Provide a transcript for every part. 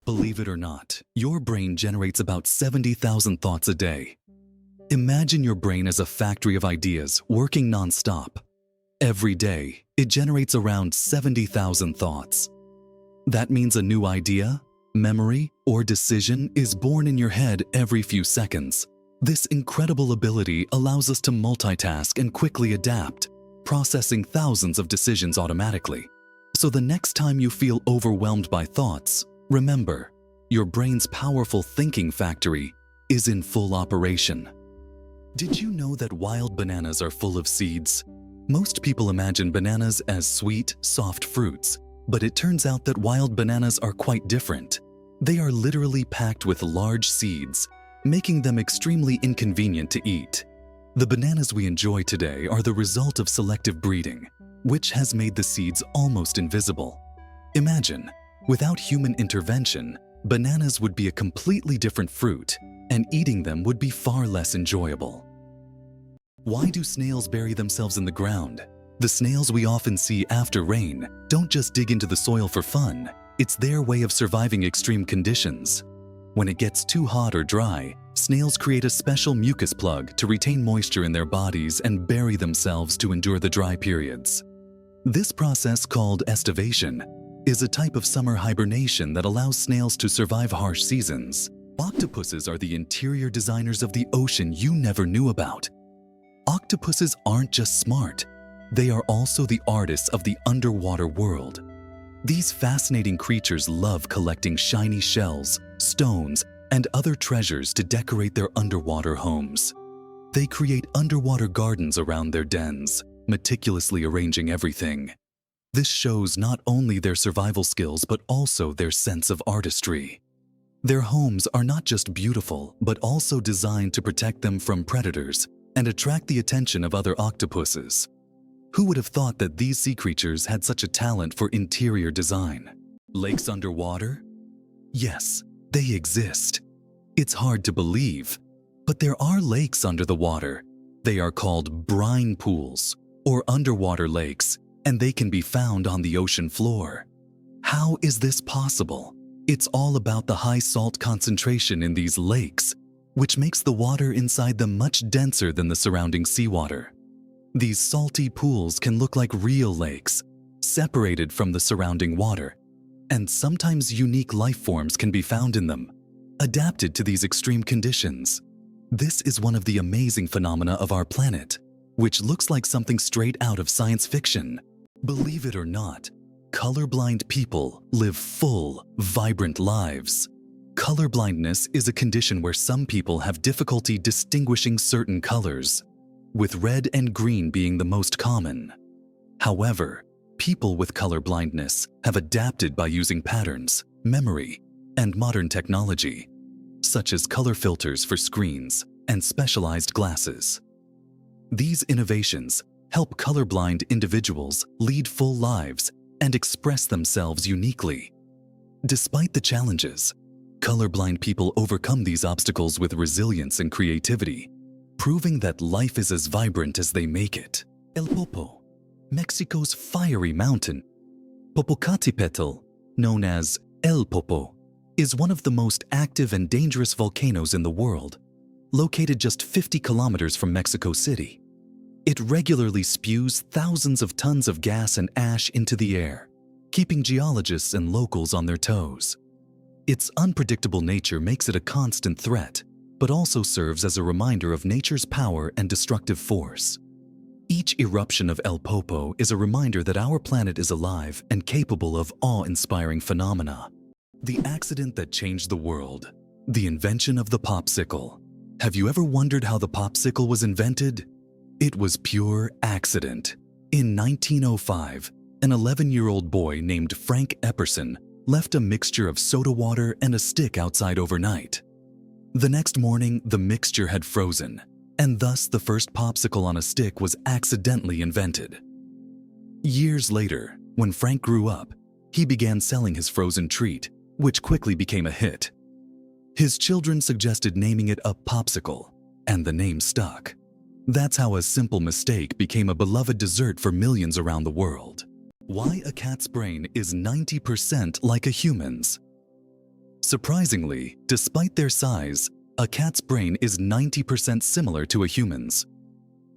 Believe it or not, your brain generates about 70,000 thoughts a day. Imagine your brain as a factory of ideas working non-stop. Every day, it generates around 70,000 thoughts. That means a new idea, memory, or decision is born in your head every few seconds. This incredible ability allows us to multitask and quickly adapt, processing thousands of decisions automatically. So the next time you feel overwhelmed by thoughts, remember, your brain's powerful thinking factory is in full operation. Did you know that wild bananas are full of seeds? Most people imagine bananas as sweet, soft fruits, but it turns out that wild bananas are quite different. They are literally packed with large seeds, making them extremely inconvenient to eat. The bananas we enjoy today are the result of selective breeding, which has made the seeds almost invisible. Imagine, without human intervention, bananas would be a completely different fruit, and eating them would be far less enjoyable. Why do snails bury themselves in the ground? The snails we often see after rain don't just dig into the soil for fun. It's their way of surviving extreme conditions. When it gets too hot or dry, snails create a special mucus plug to retain moisture in their bodies and bury themselves to endure the dry periods. This process, called estivation, is a type of summer hibernation that allows snails to survive harsh seasons. Octopuses are the interior designers of the ocean you never knew about. Octopuses aren't just smart, they are also the artists of the underwater world. These fascinating creatures love collecting shiny shells, stones, and other treasures to decorate their underwater homes. They create underwater gardens around their dens, meticulously arranging everything. This shows not only their survival skills but also their sense of artistry. Their homes are not just beautiful but also designed to protect them from predators and attract the attention of other octopuses. Who would have thought that these sea creatures had such a talent for interior design? Lakes underwater? Yes, they exist. It's hard to believe, but there are lakes under the water. They are called brine pools or underwater lakes, and they can be found on the ocean floor. How is this possible? It's all about the high salt concentration in these lakes, which makes the water inside them much denser than the surrounding seawater. These salty pools can look like real lakes, separated from the surrounding water, and sometimes unique life forms can be found in them, adapted to these extreme conditions. This is one of the amazing phenomena of our planet, which looks like something straight out of science fiction. Believe it or not, colorblind people live full, vibrant lives. Colorblindness is a condition where some people have difficulty distinguishing certain colors, with red and green being the most common. However, people with color blindness have adapted by using patterns, memory, and modern technology, such as color filters for screens and specialized glasses. These innovations help colorblind individuals lead full lives and express themselves uniquely. Despite the challenges, colorblind people overcome these obstacles with resilience and creativity, proving that life is as vibrant as they make it. El Popo, Mexico's fiery mountain. Popocatépetl, known as El Popo, is one of the most active and dangerous volcanoes in the world, located just 50 kilometers from Mexico City. It regularly spews thousands of tons of gas and ash into the air, keeping geologists and locals on their toes. Its unpredictable nature makes it a constant threat, but also serves as a reminder of nature's power and destructive force. Each eruption of El Popo is a reminder that our planet is alive and capable of awe-inspiring phenomena. The accident that changed the world, the invention of the popsicle. Have you ever wondered how the popsicle was invented? It was pure accident. In 1905, an 11-year-old boy named Frank Epperson left a mixture of soda water and a stick outside overnight. The next morning, the mixture had frozen, and thus the first popsicle on a stick was accidentally invented. Years later, when Frank grew up, he began selling his frozen treat, which quickly became a hit. His children suggested naming it a popsicle, and the name stuck. That's how a simple mistake became a beloved dessert for millions around the world. Why a cat's brain is 90% like a human's. Surprisingly, despite their size, a cat's brain is 90% similar to a human's.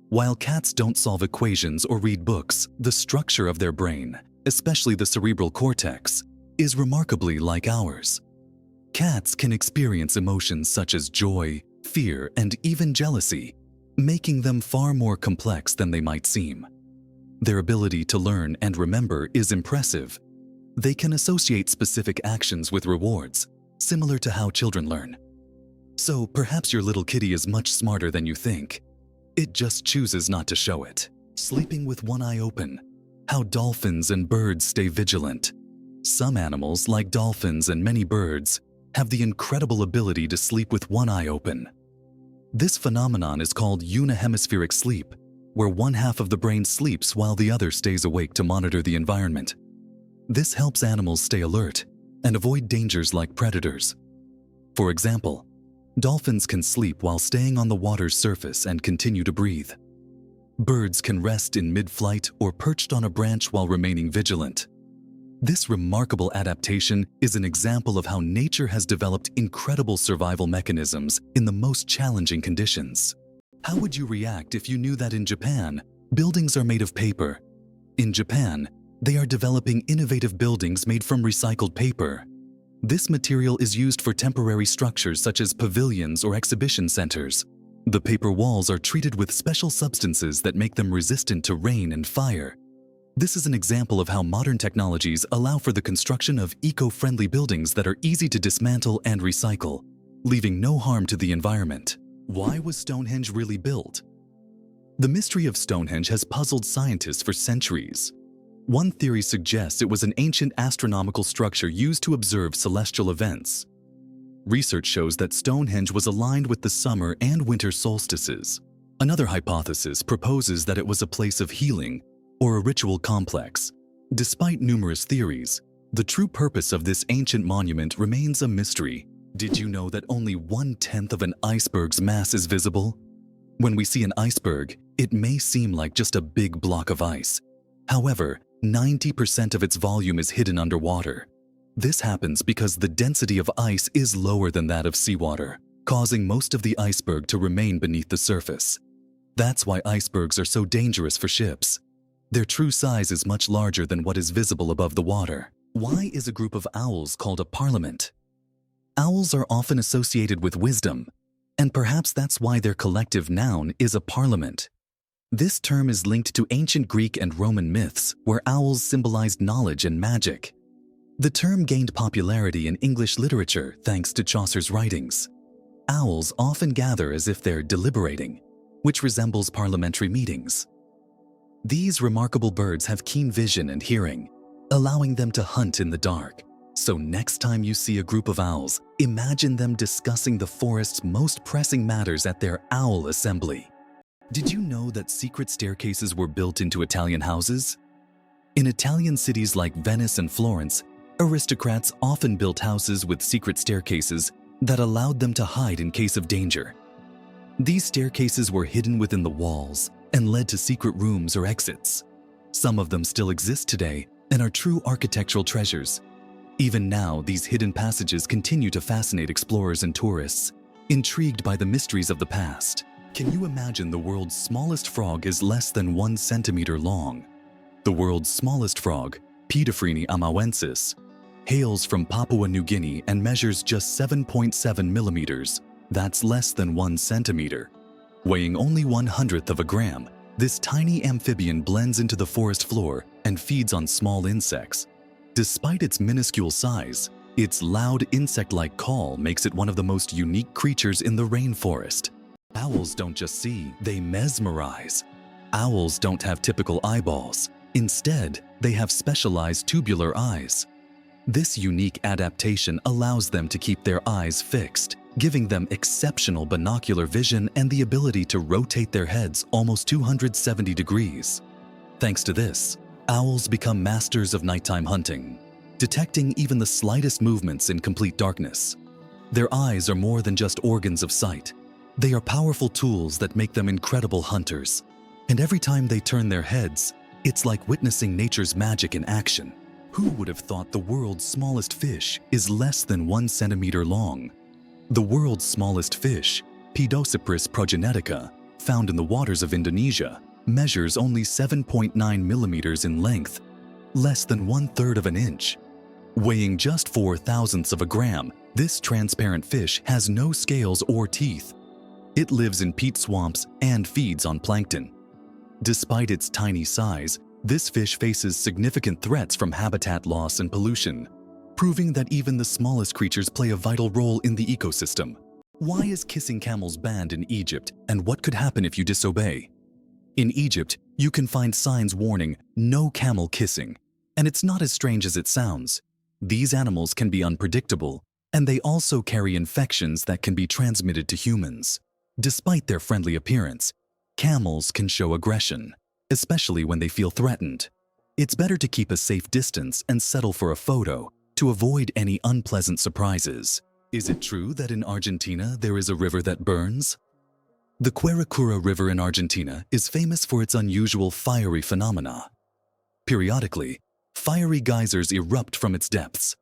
While cats don't solve equations or read books, the structure of their brain, especially the cerebral cortex, is remarkably like ours. Cats can experience emotions such as joy, fear, and even jealousy, making them far more complex than they might seem. Their ability to learn and remember is impressive. They can associate specific actions with rewards, similar to how children learn. So perhaps your little kitty is much smarter than you think. It just chooses not to show it. Sleeping with one eye open. How dolphins and birds stay vigilant. Some animals, like dolphins and many birds, have the incredible ability to sleep with one eye open. This phenomenon is called unihemispheric sleep, where one half of the brain sleeps while the other stays awake to monitor the environment. This helps animals stay alert and avoid dangers like predators. For example, dolphins can sleep while staying on the water's surface and continue to breathe. Birds can rest in mid-flight or perched on a branch while remaining vigilant. This remarkable adaptation is an example of how nature has developed incredible survival mechanisms in the most challenging conditions. How would you react if you knew that in Japan, buildings are made of paper? In Japan, they are developing innovative buildings made from recycled paper. This material is used for temporary structures such as pavilions or exhibition centers. The paper walls are treated with special substances that make them resistant to rain and fire. This is an example of how modern technologies allow for the construction of eco-friendly buildings that are easy to dismantle and recycle, leaving no harm to the environment. Why was Stonehenge really built? The mystery of Stonehenge has puzzled scientists for centuries. One theory suggests it was an ancient astronomical structure used to observe celestial events. Research shows that Stonehenge was aligned with the summer and winter solstices. Another hypothesis proposes that it was a place of healing or a ritual complex. Despite numerous theories, the true purpose of this ancient monument remains a mystery. Did you know that only 1/10 of an iceberg's mass is visible? When we see an iceberg, it may seem like just a big block of ice. However, 90% of its volume is hidden underwater. This happens because the density of ice is lower than that of seawater, causing most of the iceberg to remain beneath the surface. That's why icebergs are so dangerous for ships. Their true size is much larger than what is visible above the water. Why is a group of owls called a parliament? Owls are often associated with wisdom, and perhaps that's why their collective noun is a parliament. This term is linked to ancient Greek and Roman myths where owls symbolized knowledge and magic. The term gained popularity in English literature thanks to Chaucer's writings. Owls often gather as if they're deliberating, which resembles parliamentary meetings. These remarkable birds have keen vision and hearing, allowing them to hunt in the dark. So next time you see a group of owls, imagine them discussing the forest's most pressing matters at their owl assembly. Did you know that secret staircases were built into Italian houses? In Italian cities like Venice and Florence, aristocrats often built houses with secret staircases that allowed them to hide in case of danger. These staircases were hidden within the walls and led to secret rooms or exits. Some of them still exist today and are true architectural treasures. Even now, these hidden passages continue to fascinate explorers and tourists, intrigued by the mysteries of the past. Can you imagine the world's smallest frog is less than 1 centimeter long? The world's smallest frog, Pedophrene amauensis, hails from Papua New Guinea and measures just 7.7 millimeters. That's less than 1 centimeter. Weighing only 1/100th of a gram, this tiny amphibian blends into the forest floor and feeds on small insects. Despite its minuscule size, its loud insect-like call makes it one of the most unique creatures in the rainforest. Owls don't just see, they mesmerize. Owls don't have typical eyeballs. Instead, they have specialized tubular eyes. This unique adaptation allows them to keep their eyes fixed, giving them exceptional binocular vision and the ability to rotate their heads almost 270 degrees. Thanks to this, owls become masters of nighttime hunting, detecting even the slightest movements in complete darkness. Their eyes are more than just organs of sight. They are powerful tools that make them incredible hunters. And every time they turn their heads, it's like witnessing nature's magic in action. Who would have thought the world's smallest fish is less than 1 centimeter long? The world's smallest fish, Pedocypris progenetica, found in the waters of Indonesia, measures only 7.9 millimeters in length, less than 1/3 of an inch. Weighing just 0.004 of a gram, this transparent fish has no scales or teeth. It lives in peat swamps and feeds on plankton. Despite its tiny size, this fish faces significant threats from habitat loss and pollution, proving that even the smallest creatures play a vital role in the ecosystem. Why is kissing camels banned in Egypt, and what could happen if you disobey? In Egypt, you can find signs warning "No camel kissing," and it's not as strange as it sounds. These animals can be unpredictable, and they also carry infections that can be transmitted to humans. Despite their friendly appearance, camels can show aggression, especially when they feel threatened. It's better to keep a safe distance and settle for a photo to avoid any unpleasant surprises. Is it true that in Argentina there is a river that burns? The Quiricura River in Argentina is famous for its unusual fiery phenomena. Periodically, fiery geysers erupt from its depths.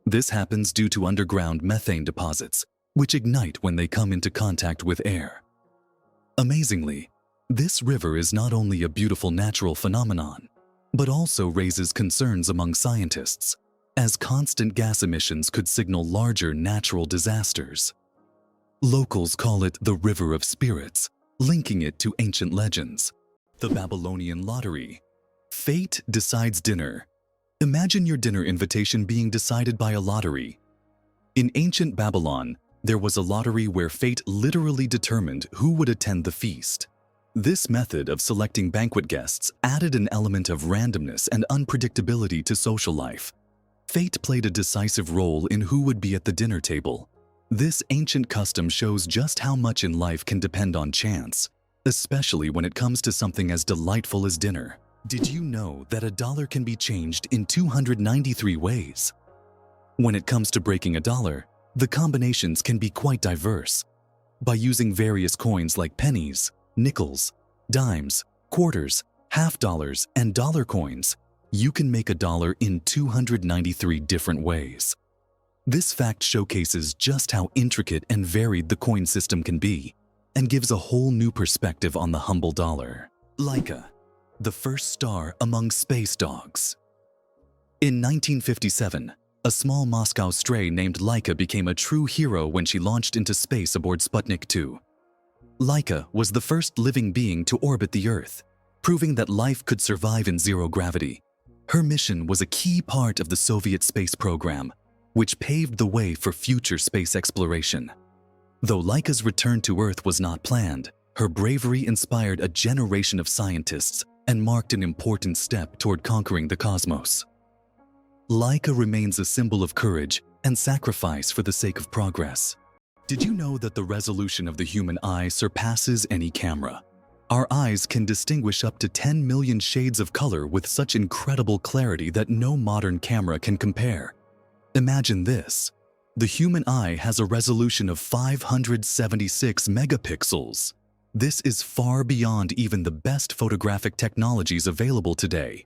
This happens due to underground methane deposits, which ignite when they come into contact with air. Amazingly, this river is not only a beautiful natural phenomenon, but also raises concerns among scientists, as constant gas emissions could signal larger natural disasters. Locals call it the River of Spirits, linking it to ancient legends. The Babylonian lottery. Fate decides dinner. Imagine your dinner invitation being decided by a lottery. In ancient Babylon, there was a lottery where fate literally determined who would attend the feast. This method of selecting banquet guests added an element of randomness and unpredictability to social life. Fate played a decisive role in who would be at the dinner table. This ancient custom shows just how much in life can depend on chance, especially when it comes to something as delightful as dinner. Did you know that a dollar can be changed in 293 ways? When it comes to breaking a dollar, the combinations can be quite diverse. By using various coins like pennies, nickels, dimes, quarters, half dollars, and dollar coins, you can make a dollar in 293 different ways. This fact showcases just how intricate and varied the coin system can be, and gives a whole new perspective on the humble dollar. Laika, the first star among space dogs. In 1957, a small Moscow stray named Laika became a true hero when she launched into space aboard Sputnik 2. Laika was the first living being to orbit the Earth, proving that life could survive in zero gravity. Her mission was a key part of the Soviet space program, which paved the way for future space exploration. Though Laika's return to Earth was not planned, her bravery inspired a generation of scientists and marked an important step toward conquering the cosmos. Laika remains a symbol of courage and sacrifice for the sake of progress. Did you know that the resolution of the human eye surpasses any camera? Our eyes can distinguish up to 10 million shades of color with such incredible clarity that no modern camera can compare. Imagine this. The human eye has a resolution of 576 megapixels. This is far beyond even the best photographic technologies available today.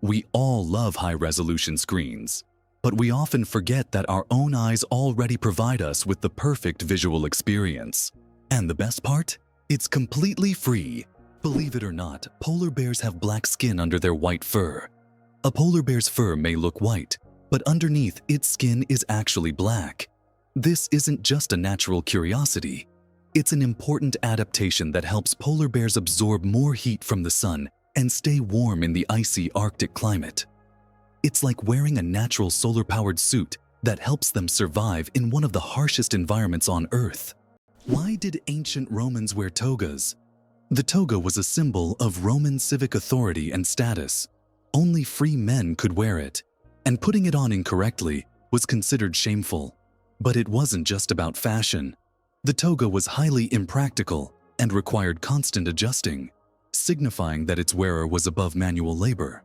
We all love high-resolution screens, but we often forget that our own eyes already provide us with the perfect visual experience. And the best part? It's completely free. Believe it or not, polar bears have black skin under their white fur. A polar bear's fur may look white, but underneath its skin is actually black. This isn't just a natural curiosity. It's an important adaptation that helps polar bears absorb more heat from the sun and stay warm in the icy Arctic climate. It's like wearing a natural solar-powered suit that helps them survive in one of the harshest environments on Earth. Why did ancient Romans wear togas? The toga was a symbol of Roman civic authority and status. Only free men could wear it, and putting it on incorrectly was considered shameful. But it wasn't just about fashion. The toga was highly impractical and required constant adjusting, signifying that its wearer was above manual labor.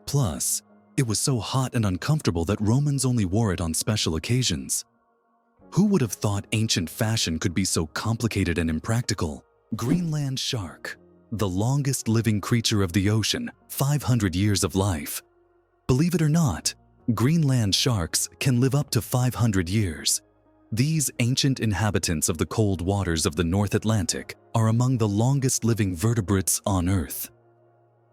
Plus, it was so hot and uncomfortable that Romans only wore it on special occasions. Who would have thought ancient fashion could be so complicated and impractical? Greenland shark, the longest living creature of the ocean, 500 years of life. Believe it or not, Greenland sharks can live up to 500 years. These ancient inhabitants of the cold waters of the North Atlantic are among the longest living vertebrates on Earth.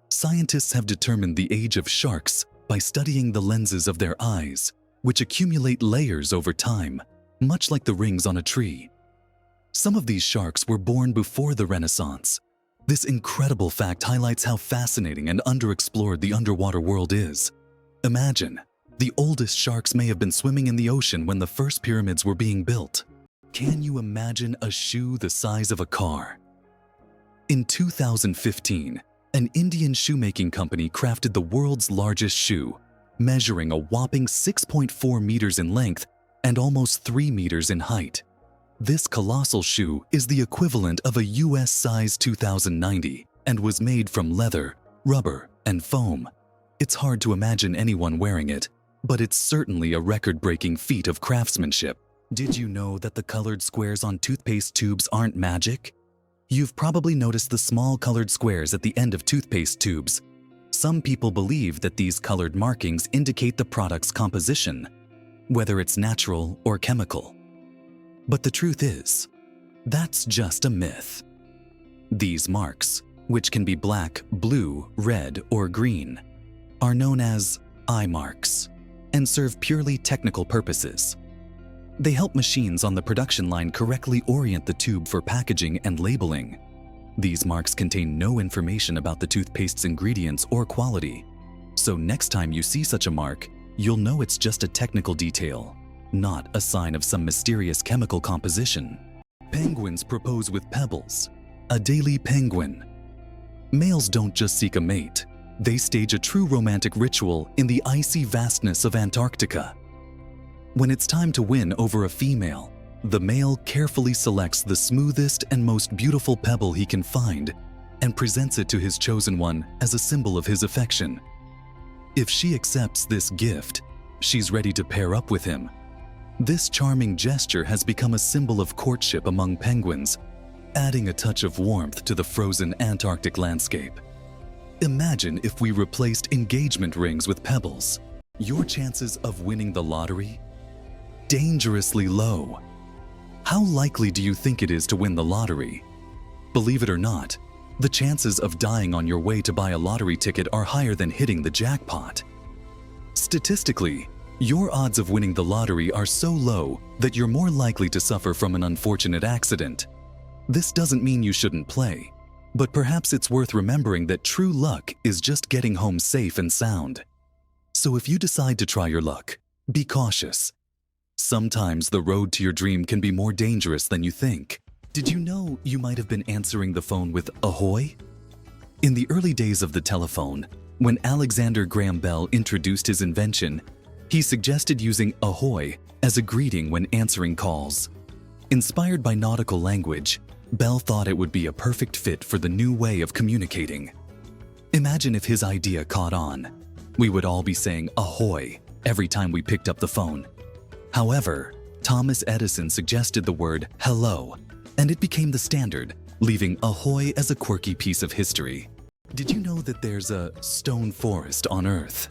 Scientists have determined the age of sharks by studying the lenses of their eyes, which accumulate layers over time, much like the rings on a tree. Some of these sharks were born before the Renaissance. This incredible fact highlights how fascinating and underexplored the underwater world is. Imagine, the oldest sharks may have been swimming in the ocean when the first pyramids were being built. Can you imagine a shoe the size of a car? In 2015, an Indian shoemaking company crafted the world's largest shoe, measuring a whopping 6.4 meters in length and almost 3 meters in height. This colossal shoe is the equivalent of a US size 2090 and was made from leather, rubber, and foam. It's hard to imagine anyone wearing it, but it's certainly a record-breaking feat of craftsmanship. Did you know that the colored squares on toothpaste tubes aren't magic? You've probably noticed the small colored squares at the end of toothpaste tubes. Some people believe that these colored markings indicate the product's composition, whether it's natural or chemical. But the truth is, that's just a myth. These marks, which can be black, blue, red, or green, are known as eye marks and serve purely technical purposes. They help machines on the production line correctly orient the tube for packaging and labeling. These marks contain no information about the toothpaste's ingredients or quality. So next time you see such a mark, you'll know it's just a technical detail, not a sign of some mysterious chemical composition. Penguins propose with pebbles. Adelie penguin. Males don't just seek a mate. They stage a true romantic ritual in the icy vastness of Antarctica. When it's time to win over a female, the male carefully selects the smoothest and most beautiful pebble he can find and presents it to his chosen one as a symbol of his affection. If she accepts this gift, she's ready to pair up with him. This charming gesture has become a symbol of courtship among penguins, adding a touch of warmth to the frozen Antarctic landscape. Imagine if we replaced engagement rings with pebbles. Your chances of winning the lottery? Dangerously low. How likely do you think it is to win the lottery? Believe it or not, the chances of dying on your way to buy a lottery ticket are higher than hitting the jackpot. Statistically, your odds of winning the lottery are so low that you're more likely to suffer from an unfortunate accident. This doesn't mean you shouldn't play, but perhaps it's worth remembering that true luck is just getting home safe and sound. So if you decide to try your luck, be cautious. Sometimes the road to your dream can be more dangerous than you think. Did you know you might have been answering the phone with Ahoy? In the early days of the telephone, when Alexander Graham Bell introduced his invention, he suggested using Ahoy as a greeting when answering calls. Inspired by nautical language, Bell thought it would be a perfect fit for the new way of communicating. Imagine if his idea caught on. We would all be saying Ahoy every time we picked up the phone. However, Thomas Edison suggested the word hello, and it became the standard, leaving Ahoy as a quirky piece of history. Did you know that there's a stone forest on Earth?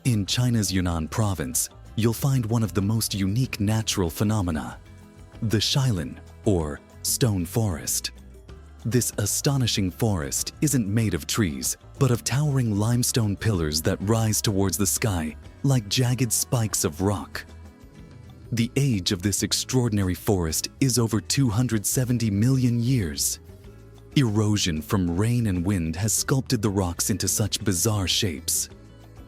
In China's Yunnan province, you'll find one of the most unique natural phenomena, the Shailen, or stone forest. This astonishing forest isn't made of trees, but of towering limestone pillars that rise towards the sky like jagged spikes of rock. The age of this extraordinary forest is over 270 million years. Erosion from rain and wind has sculpted the rocks into such bizarre shapes.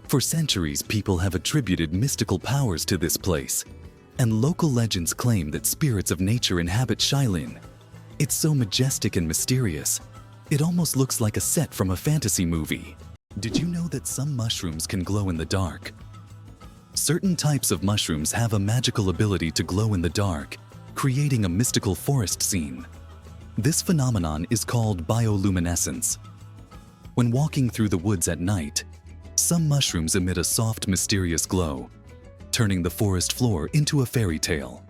For centuries, people have attributed mystical powers to this place, and local legends claim that spirits of nature inhabit Shailen. It's so majestic and mysterious, it almost looks like a set from a fantasy movie. Did you know that some mushrooms can glow in the dark? Certain types of mushrooms have a magical ability to glow in the dark, creating a mystical forest scene. This phenomenon is called bioluminescence. When walking through the woods at night, some mushrooms emit a soft, mysterious glow, turning the forest floor into a fairy tale.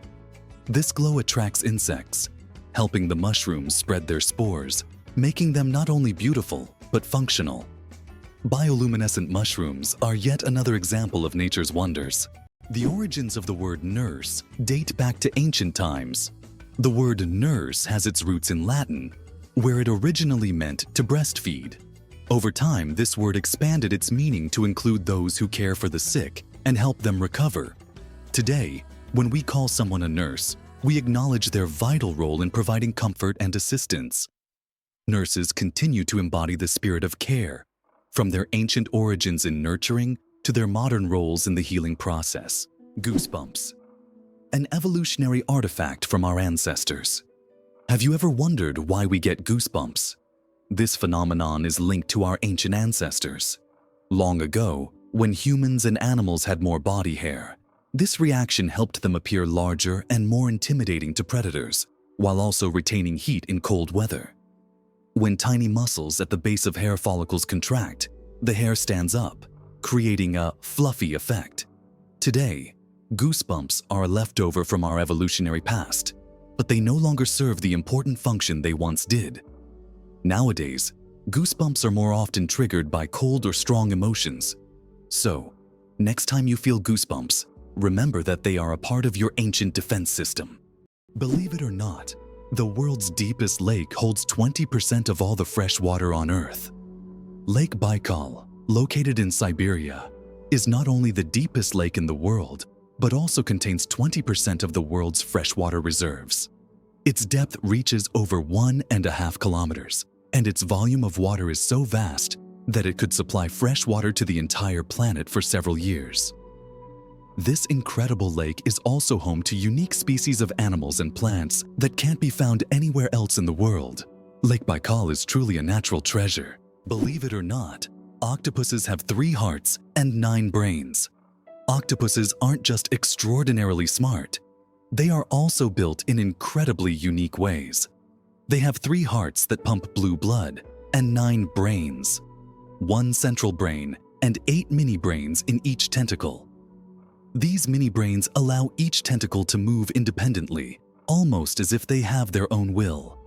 This glow attracts insects, helping the mushrooms spread their spores, making them not only beautiful, but functional. Bioluminescent mushrooms are yet another example of nature's wonders. The origins of the word nurse date back to ancient times. The word nurse has its roots in Latin, where it originally meant to breastfeed. Over time, this word expanded its meaning to include those who care for the sick and help them recover. Today, when we call someone a nurse, we acknowledge their vital role in providing comfort and assistance. Nurses continue to embody the spirit of care, from their ancient origins in nurturing to their modern roles in the healing process. Goosebumps, an evolutionary artifact from our ancestors. Have you ever wondered why we get goosebumps? This phenomenon is linked to our ancient ancestors. Long ago, when humans and animals had more body hair, this reaction helped them appear larger and more intimidating to predators, while also retaining heat in cold weather. When tiny muscles at the base of hair follicles contract, the hair stands up, creating a fluffy effect. Today, goosebumps are a leftover from our evolutionary past, but they no longer serve the important function they once did. Nowadays, goosebumps are more often triggered by cold or strong emotions. So, next time you feel goosebumps, remember that they are a part of your ancient defense system. Believe it or not, the world's deepest lake holds 20% of all the fresh water on Earth. Lake Baikal, located in Siberia, is not only the deepest lake in the world, but also contains 20% of the world's freshwater reserves. Its depth reaches over 1.5 kilometers, and its volume of water is so vast that it could supply fresh water to the entire planet for several years. This incredible lake is also home to unique species of animals and plants that can't be found anywhere else in the world. Lake Baikal is truly a natural treasure. Believe it or not, octopuses have 3 hearts and 9 brains. Octopuses aren't just extraordinarily smart, they are also built in incredibly unique ways. They have 3 hearts that pump blue blood and 9 brains, 1 central brain and 8 mini brains in each tentacle. These mini brains allow each tentacle to move independently, almost as if they have their own will.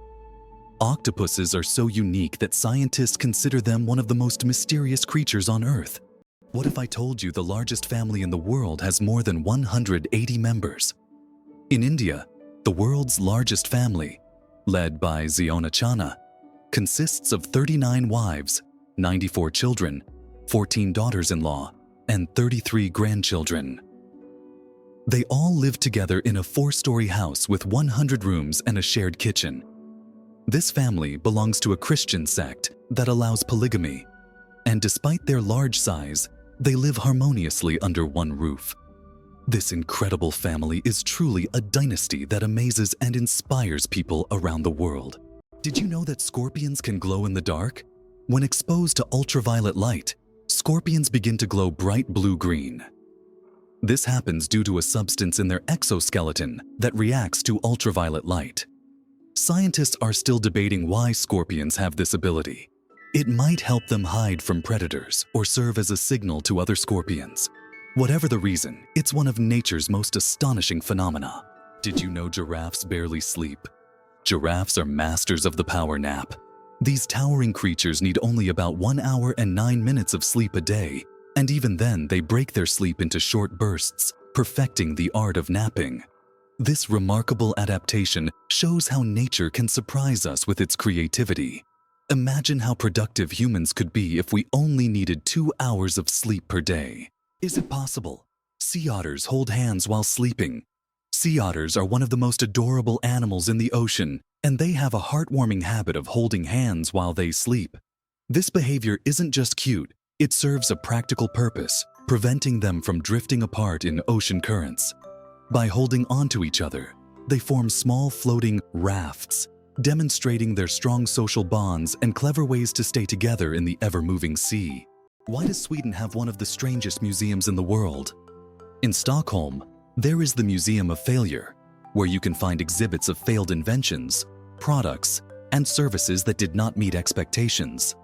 Octopuses are so unique that scientists consider them one of the most mysterious creatures on Earth. What if I told you the largest family in the world has more than 180 members? In India, the world's largest family, led by Ziona Chana, consists of 39 wives, 94 children, 14 daughters-in-law, and 33 grandchildren. They all live together in a 4-story house with 100 rooms and a shared kitchen. This family belongs to a Christian sect that allows polygamy, and despite their large size, they live harmoniously under one roof. This incredible family is truly a dynasty that amazes and inspires people around the world. Did you know that scorpions can glow in the dark? When exposed to ultraviolet light, scorpions begin to glow bright blue-green. This happens due to a substance in their exoskeleton that reacts to ultraviolet light. Scientists are still debating why scorpions have this ability. It might help them hide from predators or serve as a signal to other scorpions. Whatever the reason, it's one of nature's most astonishing phenomena. Did you know giraffes barely sleep? Giraffes are masters of the power nap. These towering creatures need only about 1 hour and 9 minutes of sleep a day, and even then they break their sleep into short bursts, perfecting the art of napping. This remarkable adaptation shows how nature can surprise us with its creativity. Imagine how productive humans could be if we only needed 2 hours of sleep per day. Is it possible? Sea otters hold hands while sleeping. Sea otters are one of the most adorable animals in the ocean, and they have a heartwarming habit of holding hands while they sleep. This behavior isn't just cute, it serves a practical purpose, preventing them from drifting apart in ocean currents. By holding onto each other, they form small floating rafts, demonstrating their strong social bonds and clever ways to stay together in the ever-moving sea. Why does Sweden have one of the strangest museums in the world? In Stockholm, there is the Museum of Failure, where you can find exhibits of failed inventions, products, and services that did not meet expectations.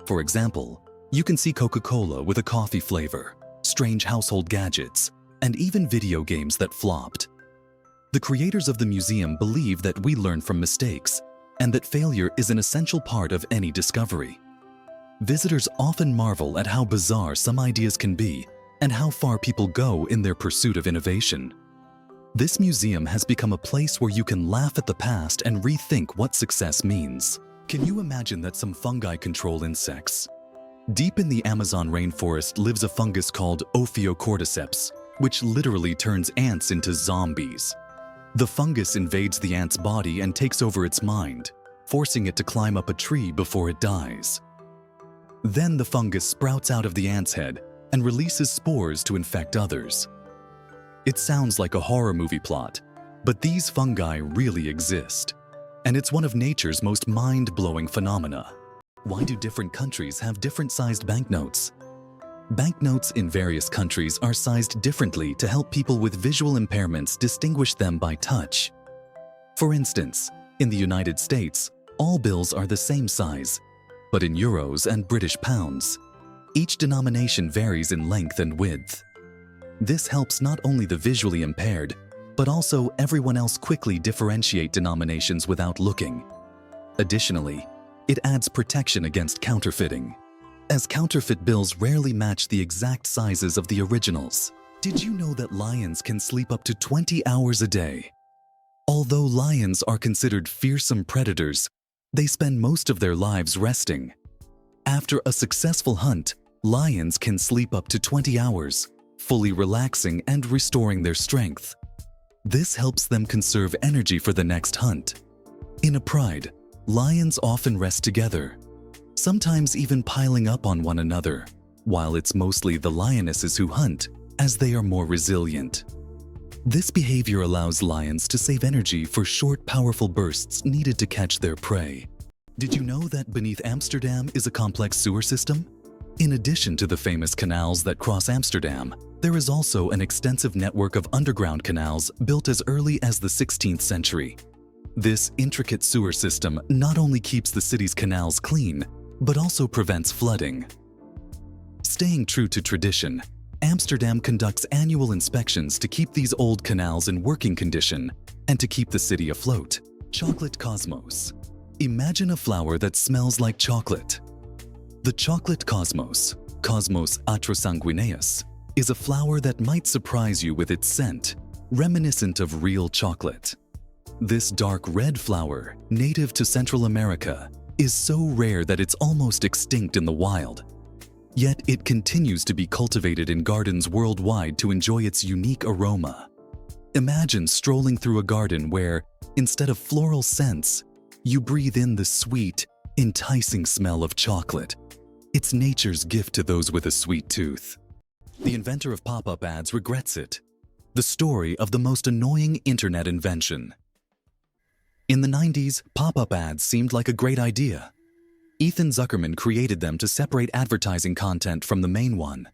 For example, you can see Coca-Cola with a coffee flavor, strange household gadgets, and even video games that flopped. The creators of the museum believe that we learn from mistakes, and that failure is an essential part of any discovery. Visitors often marvel at how bizarre some ideas can be and how far people go in their pursuit of innovation. This museum has become a place where you can laugh at the past and rethink what success means. Can you imagine that some fungi control insects? Deep in the Amazon rainforest lives a fungus called Ophiocordyceps, which literally turns ants into zombies. The fungus invades the ant's body and takes over its mind, forcing it to climb up a tree before it dies. Then the fungus sprouts out of the ant's head and releases spores to infect others. It sounds like a horror movie plot, but these fungi really exist, and it's one of nature's most mind-blowing phenomena. Why do different countries have different-sized banknotes? Banknotes in various countries are sized differently to help people with visual impairments distinguish them by touch. For instance, in the United States, all bills are the same size, but in euros and British pounds, each denomination varies in length and width. This helps not only the visually impaired, but also everyone else quickly differentiate denominations without looking. Additionally, it adds protection against counterfeiting, as counterfeit bills rarely match the exact sizes of the originals. Did you know that lions can sleep up to 20 hours a day? Although lions are considered fearsome predators, they spend most of their lives resting. After a successful hunt, lions can sleep up to 20 hours, fully relaxing and restoring their strength. This helps them conserve energy for the next hunt. In a pride, lions often rest together, sometimes even piling up on one another, while it's mostly the lionesses who hunt, as they are more resilient. This behavior allows lions to save energy for short, powerful bursts needed to catch their prey. Did you know that beneath Amsterdam is a complex sewer system? In addition to the famous canals that cross Amsterdam, there is also an extensive network of underground canals built as early as the 16th century. This intricate sewer system not only keeps the city's canals clean, but also prevents flooding. Staying true to tradition, Amsterdam conducts annual inspections to keep these old canals in working condition and to keep the city afloat. Chocolate cosmos. Imagine a flower that smells like chocolate. The chocolate cosmos, Cosmos atrosanguineus, is a flower that might surprise you with its scent, reminiscent of real chocolate. This dark red flower, native to Central America, is so rare that it's almost extinct in the wild. Yet it continues to be cultivated in gardens worldwide to enjoy its unique aroma. Imagine strolling through a garden where, instead of floral scents, you breathe in the sweet, enticing smell of chocolate. It's nature's gift to those with a sweet tooth. The inventor of pop-up ads regrets it. The story of the most annoying internet invention. In the 90s, pop-up ads seemed like a great idea. Ethan Zuckerman created them to separate advertising content from the main one,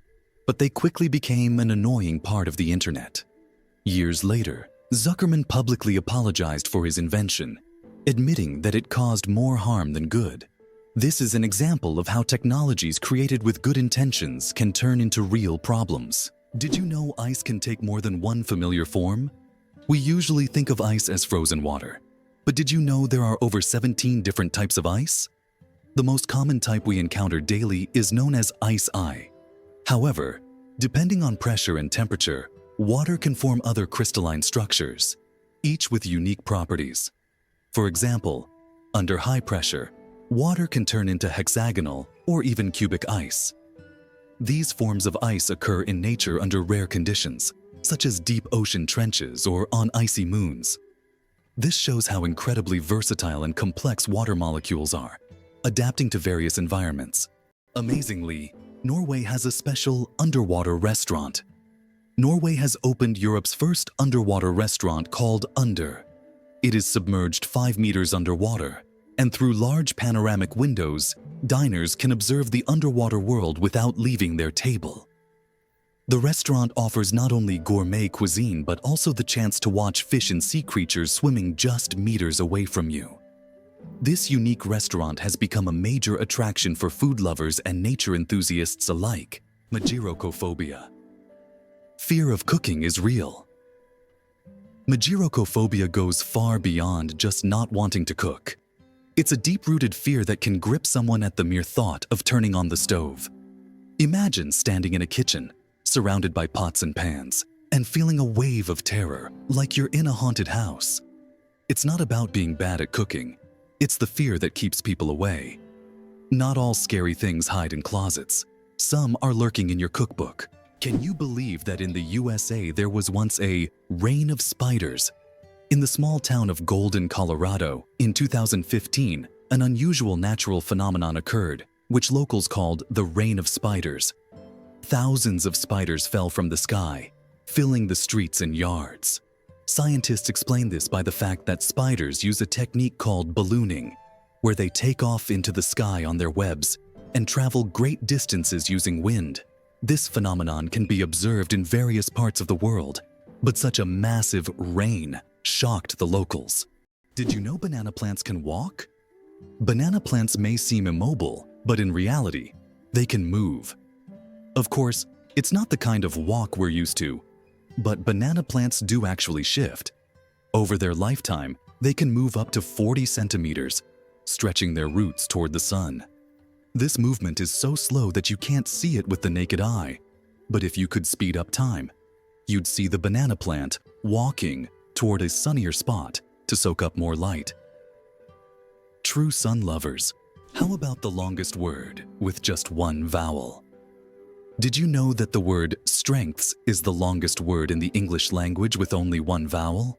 but they quickly became an annoying part of the internet. Years later, Zuckerman publicly apologized for his invention, admitting that it caused more harm than good. This is an example of how technologies created with good intentions can turn into real problems. Did you know ice can take more than one familiar form? We usually think of ice as frozen water, but did you know there are over 17 different types of ice? The most common type we encounter daily is known as ice. However, depending on pressure and temperature, water can form other crystalline structures, each with unique properties. For example, under high pressure, water can turn into hexagonal or even cubic ice. These forms of ice occur in nature under rare conditions, such as deep ocean trenches or on icy moons. This shows how incredibly versatile and complex water molecules are, adapting to various environments. Amazingly, Norway has a special underwater restaurant. Norway has opened Europe's first underwater restaurant called Under. It is submerged 5 meters underwater, and through large panoramic windows, diners can observe the underwater world without leaving their table. The restaurant offers not only gourmet cuisine but also the chance to watch fish and sea creatures swimming just meters away from you. This unique restaurant has become a major attraction for food lovers and nature enthusiasts alike. Mageirocophobia. Fear of cooking is real. Mageirocophobia goes far beyond just not wanting to cook. It's a deep-rooted fear that can grip someone at the mere thought of turning on the stove. Imagine standing in a kitchen, surrounded by pots and pans, and feeling a wave of terror, like you're in a haunted house. It's not about being bad at cooking. It's the fear that keeps people away. Not all scary things hide in closets. Some are lurking in your cookbook. Can you believe that in the USA there was once a rain of spiders? In the small town of Golden, Colorado, in 2015, an unusual natural phenomenon occurred, which locals called the rain of spiders. Thousands of spiders fell from the sky, filling the streets and yards. Scientists explain this by the fact that spiders use a technique called ballooning, where they take off into the sky on their webs and travel great distances using wind. This phenomenon can be observed in various parts of the world, but such a massive rain shocked the locals. Did you know banana plants can walk? Banana plants may seem immobile, but in reality, they can move. Of course, it's not the kind of walk we're used to, but banana plants do actually shift. Over their lifetime, they can move up to 40 centimeters, stretching their roots toward the sun. This movement is so slow that you can't see it with the naked eye, but if you could speed up time, you'd see the banana plant walking toward a sunnier spot to soak up more light. True sun lovers, how about the longest word with just one vowel? Did you know that the word strengths is the longest word in the English language with only one vowel?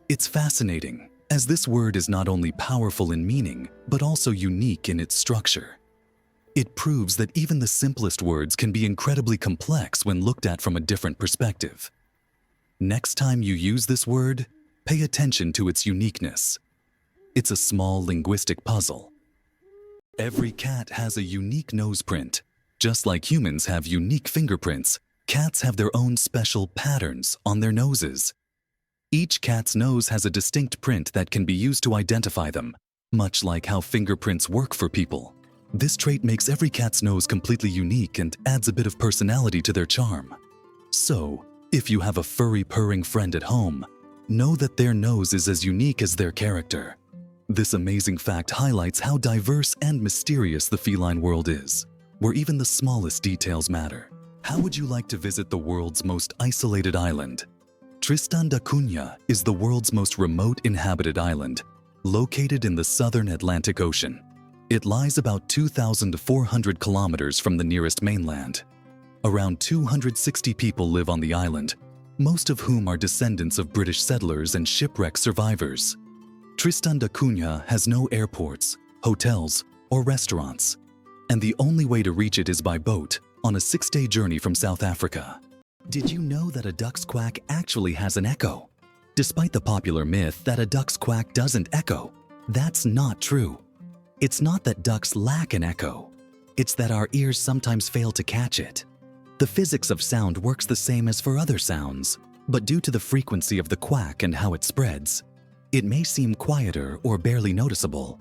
It's fascinating, as this word is not only powerful in meaning, but also unique in its structure. It proves that even the simplest words can be incredibly complex when looked at from a different perspective. Next time you use this word, pay attention to its uniqueness. It's a small linguistic puzzle. Every cat has a unique nose print. Just like humans have unique fingerprints, cats have their own special patterns on their noses. Each cat's nose has a distinct print that can be used to identify them, much like how fingerprints work for people. This trait makes every cat's nose completely unique and adds a bit of personality to their charm. So, if you have a furry purring friend at home, know that their nose is as unique as their character. This amazing fact highlights how diverse and mysterious the feline world is, where even the smallest details matter. How would you like to visit the world's most isolated island? Tristan da Cunha is the world's most remote inhabited island, located in the southern Atlantic Ocean. It lies about 2,400 kilometers from the nearest mainland. Around 260 people live on the island, most of whom are descendants of British settlers and shipwreck survivors. Tristan da Cunha has no airports, hotels, or restaurants, and the only way to reach it is by boat on a 6-day journey from South Africa. Did you know that a duck's quack actually has an echo? Despite the popular myth that a duck's quack doesn't echo, that's not true. It's not that ducks lack an echo. It's that our ears sometimes fail to catch it. The physics of sound works the same as for other sounds, but due to the frequency of the quack and how it spreads, it may seem quieter or barely noticeable.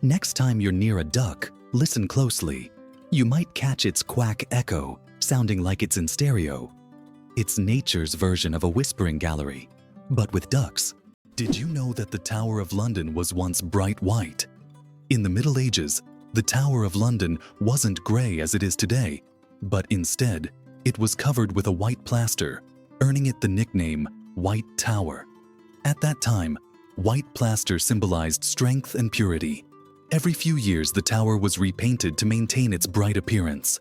Next time you're near a duck, listen closely. You might catch its quack echo, sounding like it's in stereo. It's nature's version of a whispering gallery, but with ducks. Did you know that the Tower of London was once bright white? In the Middle Ages, the Tower of London wasn't gray as it is today, but instead, it was covered with a white plaster, earning it the nickname White Tower. At that time, white plaster symbolized strength and purity. Every few years, the tower was repainted to maintain its bright appearance.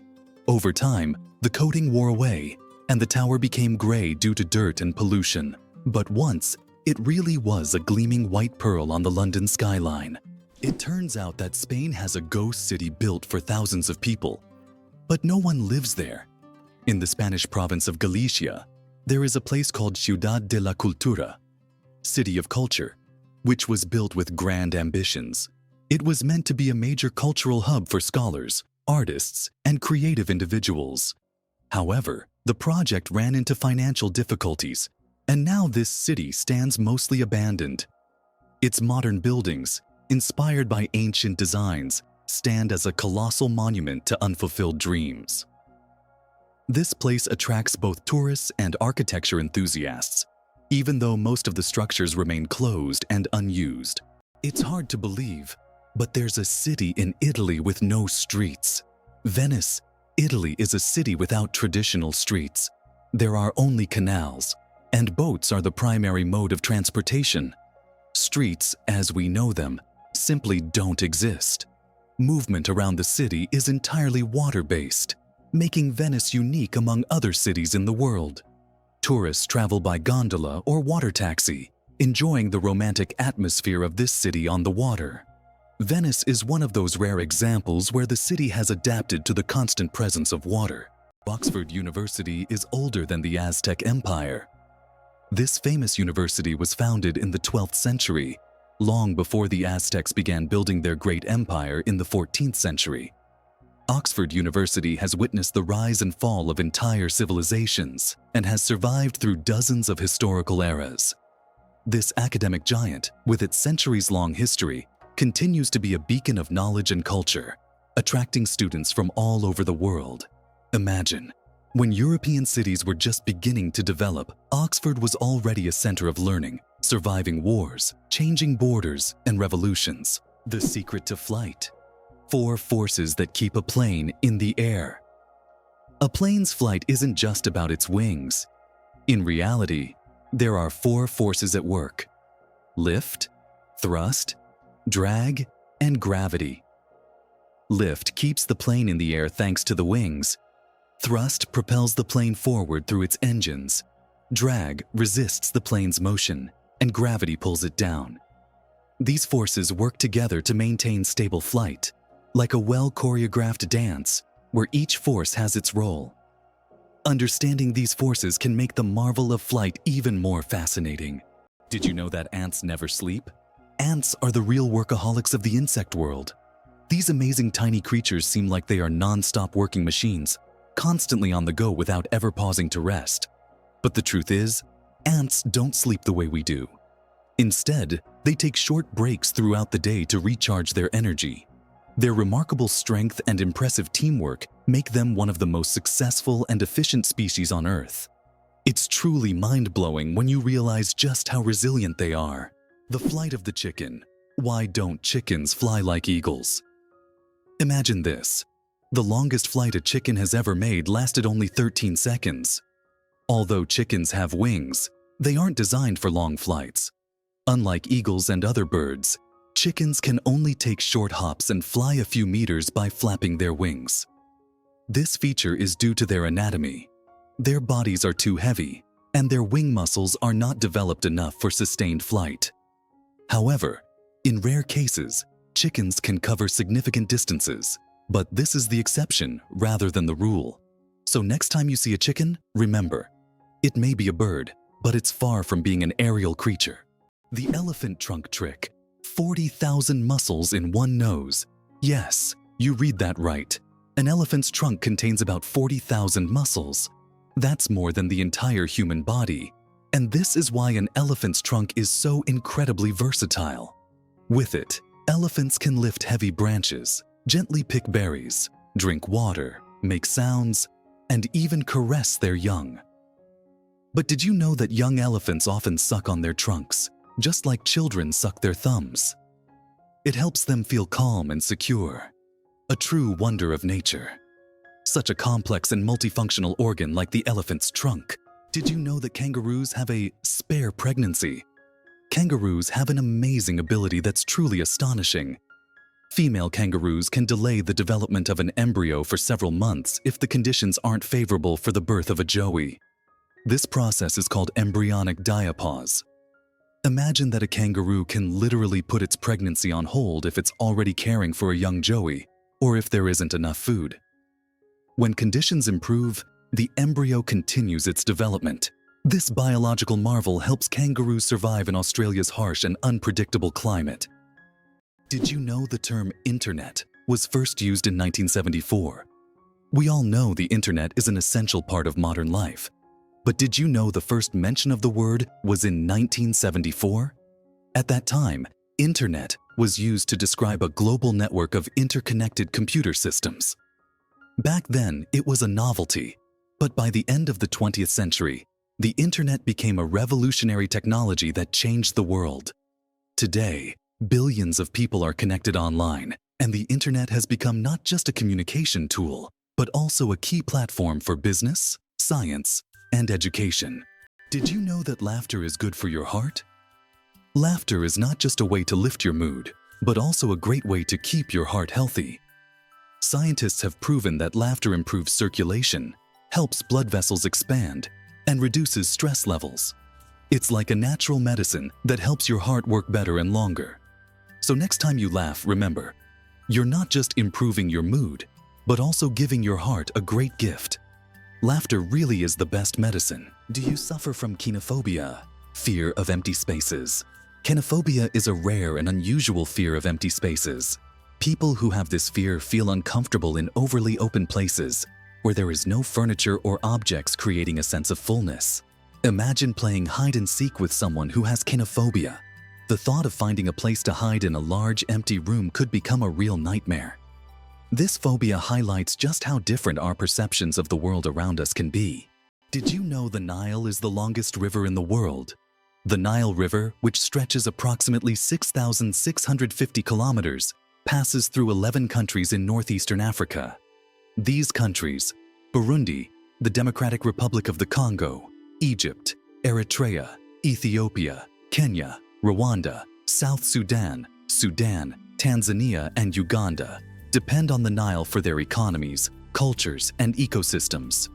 Over time, the coating wore away, and the tower became gray due to dirt and pollution. But once, it really was a gleaming white pearl on the London skyline. It turns out that Spain has a ghost city built for thousands of people, but no one lives there. In the Spanish province of Galicia, there is a place called Ciudad de la Cultura, City of Culture, which was built with grand ambitions. It was meant to be a major cultural hub for scholars, artists, and creative individuals. However, the project ran into financial difficulties, and now this city stands mostly abandoned. Its modern buildings, inspired by ancient designs, stand as a colossal monument to unfulfilled dreams. This place attracts both tourists and architecture enthusiasts, even though most of the structures remain closed and unused. It's hard to believe, But there's a city in Italy with no streets. Venice, Italy is a city without traditional streets. There are only canals, and boats are the primary mode of transportation. Streets, as we know them, simply don't exist. Movement around the city is entirely water-based, making Venice unique among other cities in the world. Tourists travel by gondola or water taxi, enjoying the romantic atmosphere of this city on the water. Venice is one of those rare examples where the city has adapted to the constant presence of water. Oxford University is older than the Aztec Empire. This famous university was founded in the 12th century, long before the Aztecs began building their great empire in the 14th century. Oxford University has witnessed the rise and fall of entire civilizations and has survived through dozens of historical eras. This academic giant, with its centuries-long history, continues to be a beacon of knowledge and culture, attracting students from all over the world. Imagine, when European cities were just beginning to develop, Oxford was already a center of learning, surviving wars, changing borders, and revolutions. The secret to flight. 4 forces that keep a plane in the air. A plane's flight isn't just about its wings. In reality, there are 4 forces at work: lift, thrust, drag, and gravity. Lift keeps the plane in the air thanks to the wings. Thrust propels the plane forward through its engines. Drag resists the plane's motion, and gravity pulls it down. These forces work together to maintain stable flight, like a well-choreographed dance where each force has its role. Understanding these forces can make the marvel of flight even more fascinating. Did you know that ants never sleep? Ants are the real workaholics of the insect world. These amazing tiny creatures seem like they are non-stop working machines, constantly on the go without ever pausing to rest. But the truth is, ants don't sleep the way we do. Instead, they take short breaks throughout the day to recharge their energy. Their remarkable strength and impressive teamwork make them one of the most successful and efficient species on Earth. It's truly mind-blowing when you realize just how resilient they are. The flight of the chicken. Why don't chickens fly like eagles? Imagine this. The longest flight a chicken has ever made lasted only 13 seconds. Although chickens have wings, they aren't designed for long flights. Unlike eagles and other birds, chickens can only take short hops and fly a few meters by flapping their wings. This feature is due to their anatomy. Their bodies are too heavy, and their wing muscles are not developed enough for sustained flight. However, in rare cases, chickens can cover significant distances, but this is the exception rather than the rule. So next time you see a chicken, remember, it may be a bird, but it's far from being an aerial creature. The elephant trunk trick. 40,000 muscles in one nose. Yes, you read that right. An elephant's trunk contains about 40,000 muscles. That's more than the entire human body. And this is why an elephant's trunk is so incredibly versatile. With it, elephants can lift heavy branches, gently pick berries, drink water, make sounds, and even caress their young. But did you know that young elephants often suck on their trunks, just like children suck their thumbs? It helps them feel calm and secure. A true wonder of nature. Such a complex and multifunctional organ like the elephant's trunk. Did you know that kangaroos have a spare pregnancy? Kangaroos have an amazing ability that's truly astonishing. Female kangaroos can delay the development of an embryo for several months if the conditions aren't favorable for the birth of a joey. This process is called embryonic diapause. Imagine that a kangaroo can literally put its pregnancy on hold if it's already caring for a young joey, or if there isn't enough food. When conditions improve, the embryo continues its development. This biological marvel helps kangaroos survive in Australia's harsh and unpredictable climate. Did you know the term internet was first used in 1974? We all know the internet is an essential part of modern life. But did you know the first mention of the word was in 1974? At that time, internet was used to describe a global network of interconnected computer systems. Back then, it was a novelty, but by the end of the 20th century, the internet became a revolutionary technology that changed the world. Today, Billions of people are connected online, and the internet has become not just a communication tool, but also a key platform for business, science, and education. Did you know that laughter is good for your heart? Laughter is not just a way to lift your mood, but also a great way to keep your heart healthy. Scientists have proven that laughter improves circulation, helps blood vessels expand, and reduces stress levels. It's like a natural medicine that helps your heart work better and longer. So next time you laugh, remember, you're not just improving your mood, but also giving your heart a great gift. Laughter really is the best medicine. Do you suffer from kenophobia, fear of empty spaces? Kenophobia is a rare and unusual fear of empty spaces. People who have this fear feel uncomfortable in overly open places, where there is no furniture or objects creating a sense of fullness. Imagine playing hide and seek with someone who has kenophobia. The thought of finding a place to hide in a large empty room could become a real nightmare. This phobia highlights just how different our perceptions of the world around us can be. Did you know the Nile is the longest river in the world? The Nile River, which stretches approximately 6,650 kilometers, passes through 11 countries in northeastern Africa. These countries, Burundi, the Democratic Republic of the Congo, Egypt, Eritrea, Ethiopia, Kenya, Rwanda, South Sudan, Tanzania, and Uganda, depend on the Nile for their economies, cultures, and ecosystems.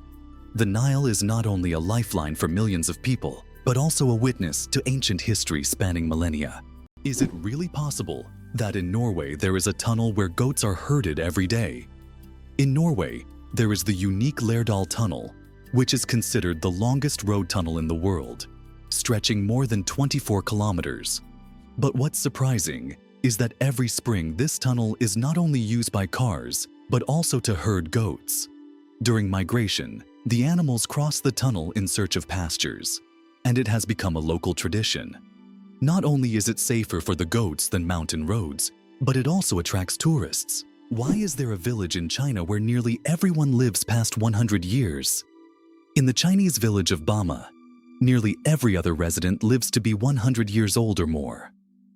The Nile is not only a lifeline for millions of people, but also a witness to ancient history spanning millennia. Is it really possible that in Norway there is a tunnel where goats are herded every day? In Norway, there is the unique Lærdal Tunnel, which is considered the longest road tunnel in the world, stretching more than 24 kilometers. But what's surprising is that every spring this tunnel is not only used by cars, but also to herd goats. During migration, the animals cross the tunnel in search of pastures, and it has become a local tradition. Not only is it safer for the goats than mountain roads, but it also attracts tourists. Why is there a village in China where nearly everyone lives past 100 years? In the Chinese village of Bama, nearly every other resident lives to be 100 years old or more.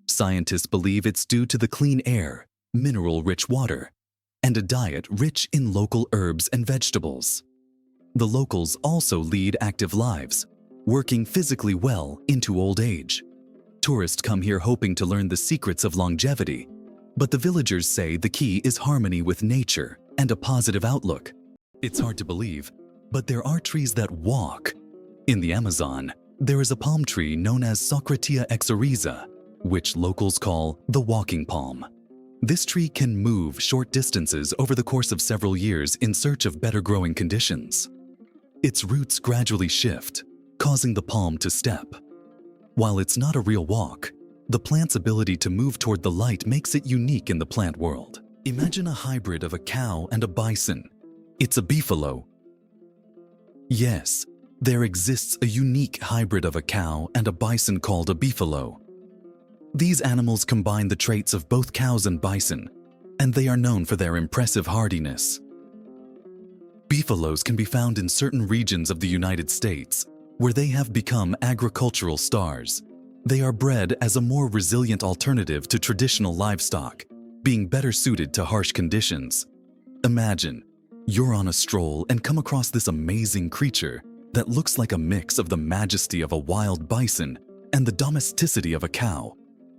Scientists believe it's due to the clean air, mineral-rich water, and a diet rich in local herbs and vegetables. The locals also lead active lives, working physically well into old age. Tourists come here hoping to learn the secrets of longevity, but the villagers say the key is harmony with nature and a positive outlook. It's hard to believe, but there are trees that walk. In the Amazon, there is a palm tree known as Socratia exoriza, which locals call the walking palm. This tree can move short distances over the course of several years in search of better growing conditions. Its roots gradually shift, causing the palm to step. While it's not a real walk, the plant's ability to move toward the light makes it unique in the plant world. Imagine a hybrid of a cow and a bison. It's a beefalo. Yes, there exists a unique hybrid of a cow and a bison called a beefalo. These animals combine the traits of both cows and bison, and they are known for their impressive hardiness. Beefalos can be found in certain regions of the United States, where they have become agricultural stars. They are bred as a more resilient alternative to traditional livestock, being better suited to harsh conditions. Imagine, you're on a stroll and come across this amazing creature that looks like a mix of the majesty of a wild bison and the domesticity of a cow.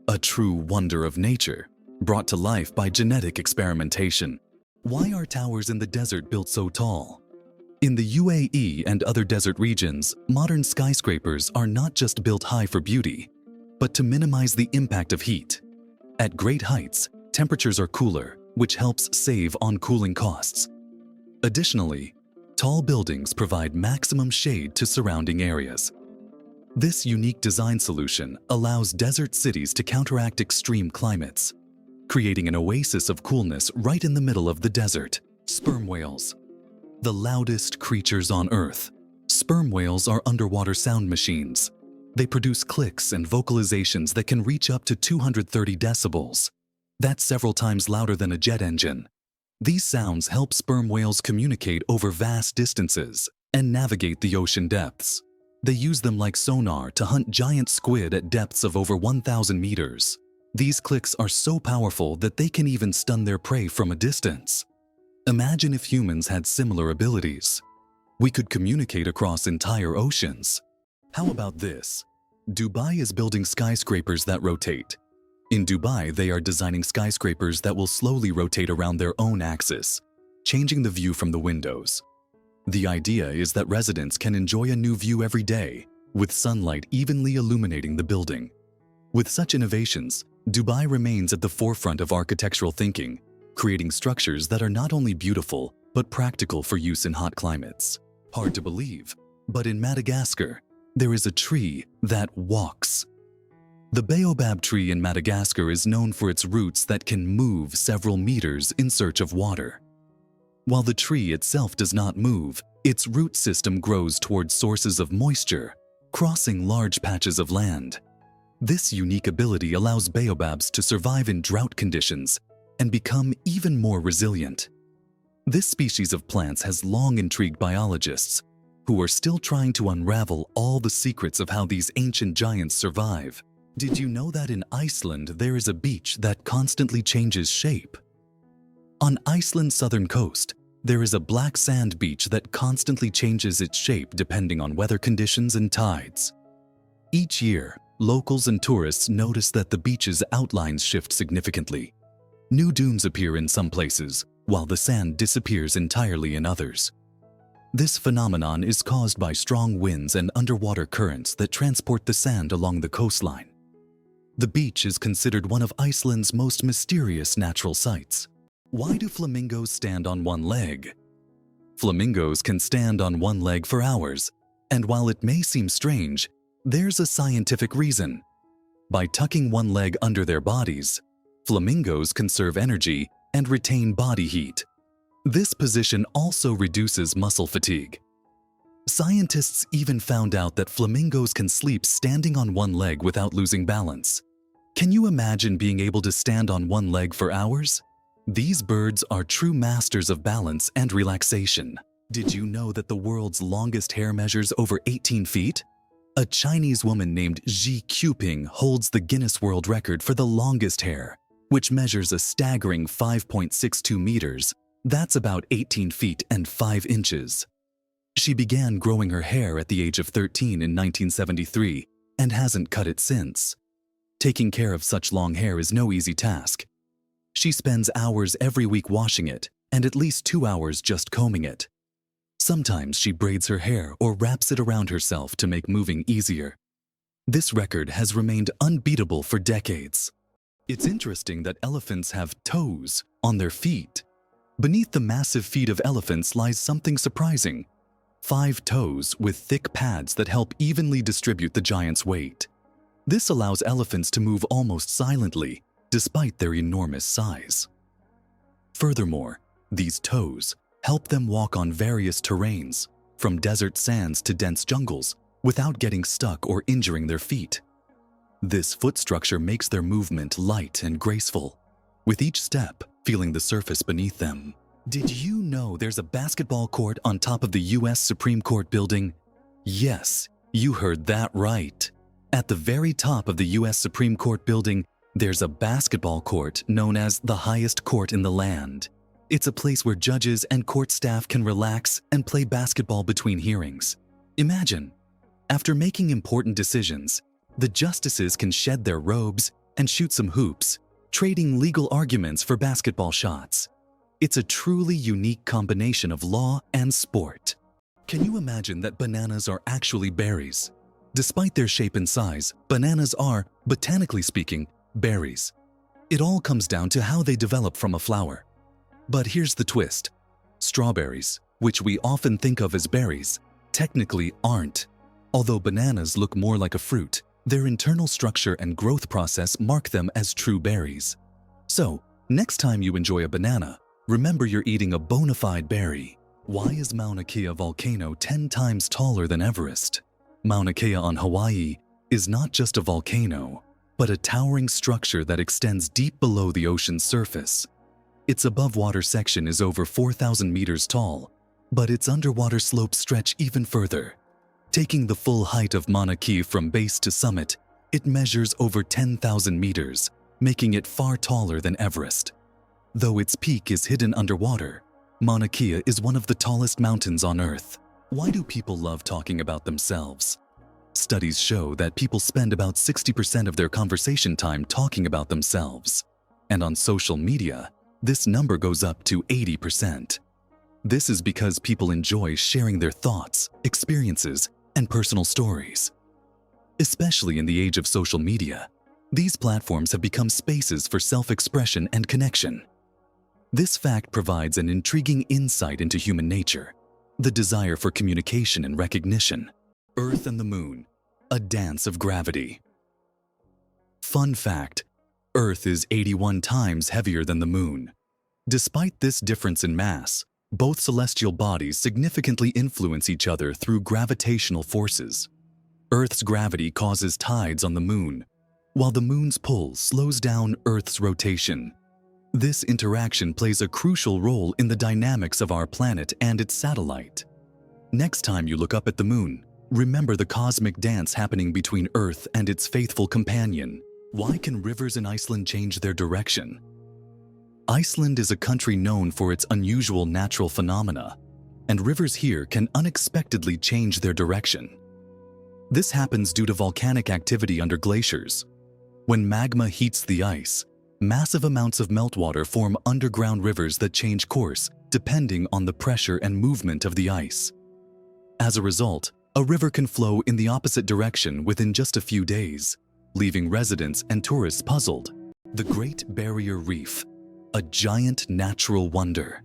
A true wonder of nature, brought to life by genetic experimentation. Why are towers in the desert built so tall? In the UAE and other desert regions, modern skyscrapers are not just built high for beauty, but to minimize the impact of heat. At great heights, temperatures are cooler, which helps save on cooling costs. Additionally, tall buildings provide maximum shade to surrounding areas. This unique design solution allows desert cities to counteract extreme climates, creating an oasis of coolness right in the middle of the desert. Sperm whales. The loudest creatures on Earth. Sperm whales are underwater sound machines. They produce clicks and vocalizations that can reach up to 230 decibels. That's several times louder than a jet engine. These sounds help sperm whales communicate over vast distances and navigate the ocean depths. They use them like sonar to hunt giant squid at depths of over 1,000 meters. These clicks are so powerful that they can even stun their prey from a distance. Imagine if humans had similar abilities. We could communicate across entire oceans. How about this? Dubai is building skyscrapers that rotate. In Dubai, they are designing skyscrapers that will slowly rotate around their own axis, changing the view from the windows. The idea is that residents can enjoy a new view every day, with sunlight evenly illuminating the building. With such innovations, Dubai remains at the forefront of architectural thinking, creating structures that are not only beautiful, but practical for use in hot climates. Hard to believe, but in Madagascar, there is a tree that walks. The baobab tree in Madagascar is known for its roots that can move several meters in search of water. While the tree itself does not move, its root system grows towards sources of moisture, crossing large patches of land. This unique ability allows baobabs to survive in drought conditions and become even more resilient. This species of plants has long intrigued biologists, who are still trying to unravel all the secrets of how these ancient giants survive. Did you know that in Iceland there is a beach that constantly changes shape? On Iceland's southern coast, there is a black sand beach that constantly changes its shape depending on weather conditions and tides. Each year, locals and tourists notice that the beach's outlines shift significantly. New dunes appear in some places, while the sand disappears entirely in others. This phenomenon is caused by strong winds and underwater currents that transport the sand along the coastline. The beach is considered one of Iceland's most mysterious natural sights. Why do flamingos stand on one leg? Flamingos can stand on one leg for hours, and while it may seem strange, there's a scientific reason. By tucking one leg under their bodies, flamingos conserve energy and retain body heat. This position also reduces muscle fatigue. Scientists even found out that flamingos can sleep standing on one leg without losing balance. Can you imagine being able to stand on one leg for hours? These birds are true masters of balance and relaxation. Did you know that the world's longest hair measures over 18 feet? A Chinese woman named Xi Quping holds the Guinness World Record for the longest hair, which measures a staggering 5.62 meters. That's about 18 feet and 5 inches. She began growing her hair at the age of 13 in 1973 and hasn't cut it since. Taking care of such long hair is no easy task. She spends hours every week washing it and at least 2 hours just combing it. Sometimes she braids her hair or wraps it around herself to make moving easier. This record has remained unbeatable for decades. It's interesting that elephants have toes on their feet. Beneath the massive feet of elephants lies something surprising: 5 toes with thick pads that help evenly distribute the giant's weight. This allows elephants to move almost silently, despite their enormous size. Furthermore, these toes help them walk on various terrains, from desert sands to dense jungles, without getting stuck or injuring their feet. This foot structure makes their movement light and graceful, with each step feeling the surface beneath them. Did you know there's a basketball court on top of the US Supreme Court building? Yes, you heard that right. At the very top of the US Supreme Court building, there's a basketball court known as the highest court in the land. It's a place where judges and court staff can relax and play basketball between hearings. Imagine, after making important decisions, the justices can shed their robes and shoot some hoops, trading legal arguments for basketball shots. It's a truly unique combination of law and sport. Can you imagine that bananas are actually berries? Despite their shape and size, bananas are, botanically speaking, berries. It all comes down to how they develop from a flower. But here's the twist. Strawberries, which we often think of as berries, technically aren't. Although bananas look more like a fruit, their internal structure and growth process mark them as true berries. So, next time you enjoy a banana, remember you're eating a bona fide berry. Why is Mauna Kea volcano 10 times taller than Everest? Mauna Kea on Hawaii is not just a volcano, but a towering structure that extends deep below the ocean's surface. Its above-water section is over 4,000 meters tall, but its underwater slopes stretch even further. Taking the full height of Mauna Kea from base to summit, it measures over 10,000 meters, making it far taller than Everest. Though its peak is hidden underwater, Mauna Kea is one of the tallest mountains on Earth. Why do people love talking about themselves? Studies show that people spend about 60% of their conversation time talking about themselves. And on social media, this number goes up to 80%. This is because people enjoy sharing their thoughts, experiences, and personal stories. Especially in the age of social media, these platforms have become spaces for self-expression and connection. This fact provides an intriguing insight into human nature, the desire for communication and recognition. Earth and the Moon, a dance of gravity. Fun fact, Earth is 81 times heavier than the Moon. Despite this difference in mass, both celestial bodies significantly influence each other through gravitational forces. Earth's gravity causes tides on the Moon, while the Moon's pull slows down Earth's rotation. This interaction plays a crucial role in the dynamics of our planet and its satellite. Next time you look up at the Moon, remember the cosmic dance happening between Earth and its faithful companion. Why can rivers in Iceland change their direction? Iceland is a country known for its unusual natural phenomena, and rivers here can unexpectedly change their direction. This happens due to volcanic activity under glaciers. When magma heats the ice, massive amounts of meltwater form underground rivers that change course depending on the pressure and movement of the ice. As a result, a river can flow in the opposite direction within just a few days, leaving residents and tourists puzzled. The Great Barrier Reef, a giant natural wonder.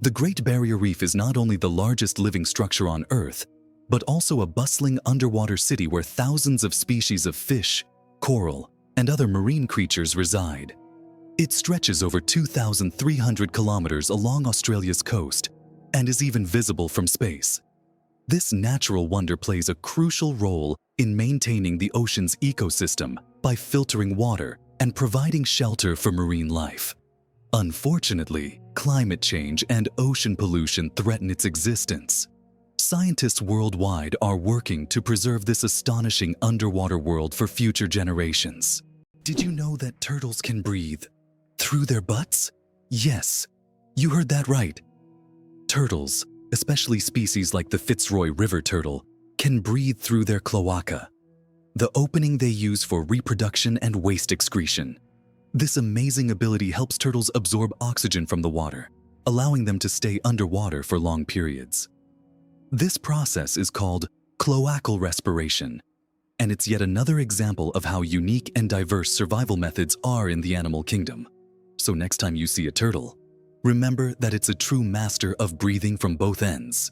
The Great Barrier Reef is not only the largest living structure on Earth, but also a bustling underwater city where thousands of species of fish, coral, and other marine creatures reside. It stretches over 2,300 kilometers along Australia's coast and is even visible from space. This natural wonder plays a crucial role in maintaining the ocean's ecosystem by filtering water and providing shelter for marine life. Unfortunately, climate change and ocean pollution threaten its existence. Scientists worldwide are working to preserve this astonishing underwater world for future generations. Did you know that turtles can breathe through their butts? Yes, you heard that right. Turtles, especially species like the Fitzroy River turtle, can breathe through their cloaca, the opening they use for reproduction and waste excretion. This amazing ability helps turtles absorb oxygen from the water, allowing them to stay underwater for long periods. This process is called cloacal respiration, and it's yet another example of how unique and diverse survival methods are in the animal kingdom. So next time you see a turtle, remember that it's a true master of breathing from both ends.